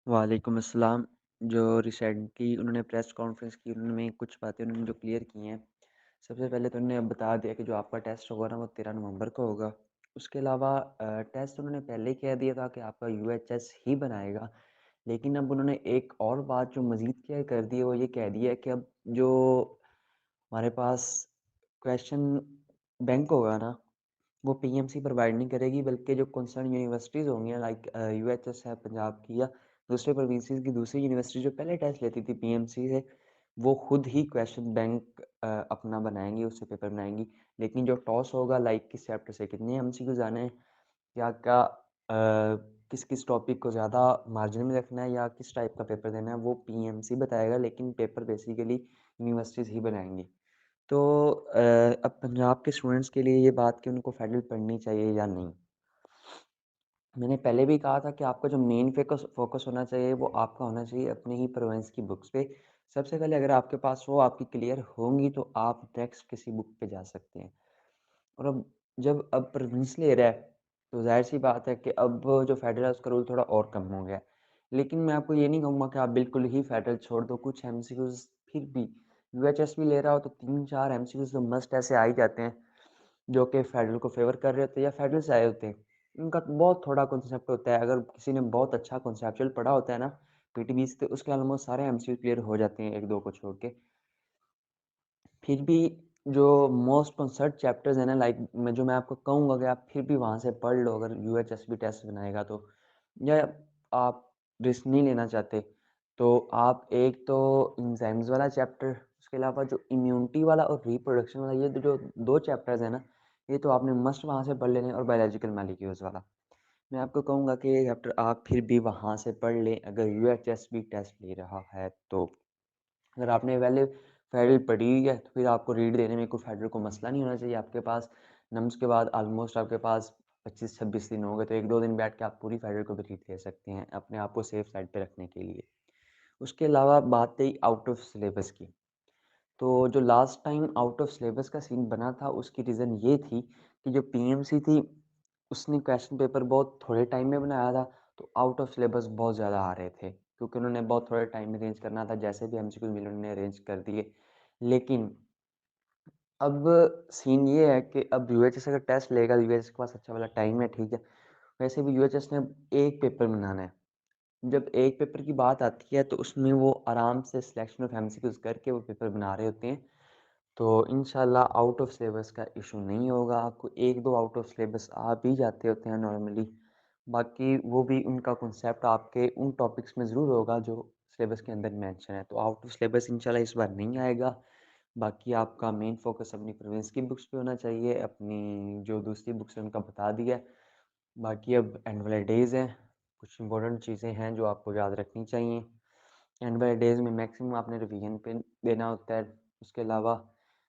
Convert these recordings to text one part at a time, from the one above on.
वालेकुम अस्सलाम। जो रिसेंटली उन्होंने प्रेस कॉन्फ्रेंस की, उनमें कुछ बातें उन्होंने जो क्लियर की हैं। सबसे पहले तो उन्होंने बता दिया कि जो आपका टेस्ट होगा ना वो 13 नवंबर को होगा। उसके अलावा टेस्ट उन्होंने पहले ही कह दिया था कि आपका यूएचएस ही बनाएगा। लेकिन अब उन्होंने एक और बात जो मज़ीद क्या कर दी है, वो ये कह दिया है कि अब जो हमारे पास क्वेश्चन बैंक होगा ना, वो पीएमसी प्रोवाइड नहीं करेगी, बल्कि जो कंसर्न यूनिवर्सिटीज़ होंगी लाइक यूएचएस है पंजाब की, या दूसरे प्रोविंसेस की दूसरी यूनिवर्सिटी जो पहले टेस्ट लेती थी पीएमसी से, वो खुद ही क्वेश्चन बैंक अपना बनाएंगी, उससे पेपर बनाएंगी। लेकिन जो टॉस होगा लाइक किस चैप्टर से कितने एमसीक्यूज आने हैं, या क्या किस किस टॉपिक को ज़्यादा मार्जिन में रखना है, या किस टाइप का पेपर देना है, वो पीएमसी बताएगा। लेकिन पेपर बेसिकली यूनिवर्सिटीज़ ही बनाएंगी। तो अब पंजाब के स्टूडेंट्स के लिए ये बात कि उनको फेडरल पढ़नी चाहिए या नहीं। मैंने पहले भी कहा था कि आपका जो मेन फ़ोकस फ़ोकस होना चाहिए, वो आपका होना चाहिए अपने ही प्रोविंस की बुक्स पे। सबसे पहले अगर आपके पास वो आपकी क्लियर होंगी, तो आप नेक्स्ट किसी बुक पे जा सकते हैं। और अब प्रोविंस ले रहा है, तो ज़ाहिर-सी बात है कि अब जो फेडरल है उसका रूल थोड़ा और कम हो गया है। लेकिन मैं आपको ये नहीं कहूँगा कि आप बिल्कुल ही फेडरल छोड़ दो, कुछ एमसीक्यूज़ फिर भी यूएचएस भी ले रहा हो तो 3-4 एमसीक्यूज़ तो मस्ट ऐसे आ ही जाते हैं, जो कि फेडरल को फ़ेवर कर रहे होते हैं या फेडरल से आए होते हैं। उनका बहुत थोड़ा कॉन्सेप्ट होता है, अगर किसी ने बहुत अच्छा कॉन्सेप्चुअल पढ़ा होता है ना पीटीबी से, तो उसके ऑलमोस्ट सारे एमसीक्यू क्लियर हो जाते हैं 1-2 को छोड़ के। फिर भी जो मोस्ट कंसर्न चैप्टर्स हैं ना, लाइक मैं आपको कहूँगा कि आप फिर भी वहाँ से पढ़ लो, अगर यूएचएस भी टेस्ट बनाएगा तो। या आप रिस्क नहीं लेना चाहते, तो आप एक तो एंजाइम्स वाला चैप्टर, उसके अलावा जो इम्यूनिटी वाला और रिप्रोडक्शन वाला, ये जो 2 चैप्टर्स हैं ना, ये तो आपने मस्ट वहाँ से पढ़ लेने, और बायोलॉजिकल मॉलिक्यूल्स वाला। मैं आपको कहूँगा कि ये चैप्टर आप फिर भी वहाँ से पढ़ लें, अगर यूएचएस भी टेस्ट ले रहा है तो। अगर आपने पहले फेडरल पढ़ी हुई है, तो फिर आपको रीड देने में कोई फेडरल को मसला नहीं होना चाहिए। आपके पास नम्स के बाद ऑलमोस्ट आपके पास 25-26 दिन हो गए, तो 1-2 दिन बैठ के आप पूरी फेडरल को भी रीड दे सकते हैं, अपने आप को सेफ साइड पे रखने के लिए। उसके अलावा बात रही आउट ऑफ सिलेबस की, तो जो last time out of syllabus का सीन बना था, उसकी रीज़न ये थी कि जो पीएमसी थी, उसने क्वेश्चन पेपर बहुत थोड़े टाइम में बनाया था, तो आउट ऑफ सिलेबस बहुत ज़्यादा आ रहे थे, क्योंकि उन्होंने बहुत थोड़े टाइम में अरेंज करना था, जैसे भी एमसीक्यू मिले उन्होंने अरेंज कर दिए। लेकिन अब सीन ये है कि अब यूएचएस अगर टेस्ट लेगा, यूएचएस के पास अच्छा वाला टाइम है, ठीक है। वैसे भी यूएचएस ने अब एक पेपर बनाना है। जब एक पेपर की बात आती है, तो उसमें वो आराम से सिलेक्शन ऑफ एमसीक्यूज़ करके वो पेपर बना रहे होते हैं। तो इंशाल्लाह आउट ऑफ सिलेबस का इशू नहीं होगा, आपको 1-2 आउट ऑफ सिलेबस आ भी जाते होते हैं नॉर्मली। बाकी वो भी उनका कॉन्सेप्ट आपके उन टॉपिक्स में ज़रूर होगा जो सिलेबस के अंदर मेंशन है। तो आउट ऑफ सिलेबस इंशाल्लाह इस बार नहीं आएगा। बाकी आपका मेन फ़ोकस अपनी प्रीवियस की बुक्स पे होना चाहिए, अपनी जो दूसरी बुक्स हैं उनका बता दिया है। बाकी अब एनुअल हॉलिडेज़ हैं, कुछ इम्पोर्टेंट चीज़ें हैं जो आपको याद रखनी चाहिए। एनुअल हॉलिडेज़ में मैक्सिमम आपने रिवीजन पे देना होता है। उसके अलावा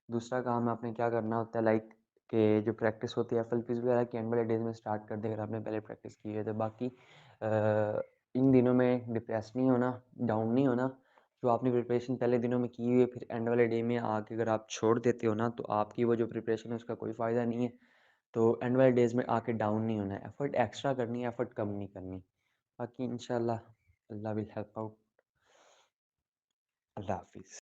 दूसरा काम आपने क्या करना होता है, लाइक कि जो प्रैक्टिस होती है एफएलपीज़ वगैरह की एनुअल हॉलिडेज़ में स्टार्ट कर दें, अगर आपने पहले प्रैक्टिस की है तो। बाकी इन दिनों में डिप्रेस नहीं होना, डाउन नहीं होना। जो आपने प्रिपरेशन पहले दिनों में की हुई है, फिर एंड वाले डे में आके अगर आप छोड़ देते हो ना, तो आपकी वो जो प्रिपरेशन है उसका कोई फ़ायदा नहीं है। तो एंड वाले डेज़ में आके डाउन नहीं होना है, एफ़र्ट एक्स्ट्रा करनी है, एफ़र्ट कम नहीं करनी। बाकी इंशाल्लाह अल्लाह विल हेल्प आउट। अल्लाह हाफ़िज़।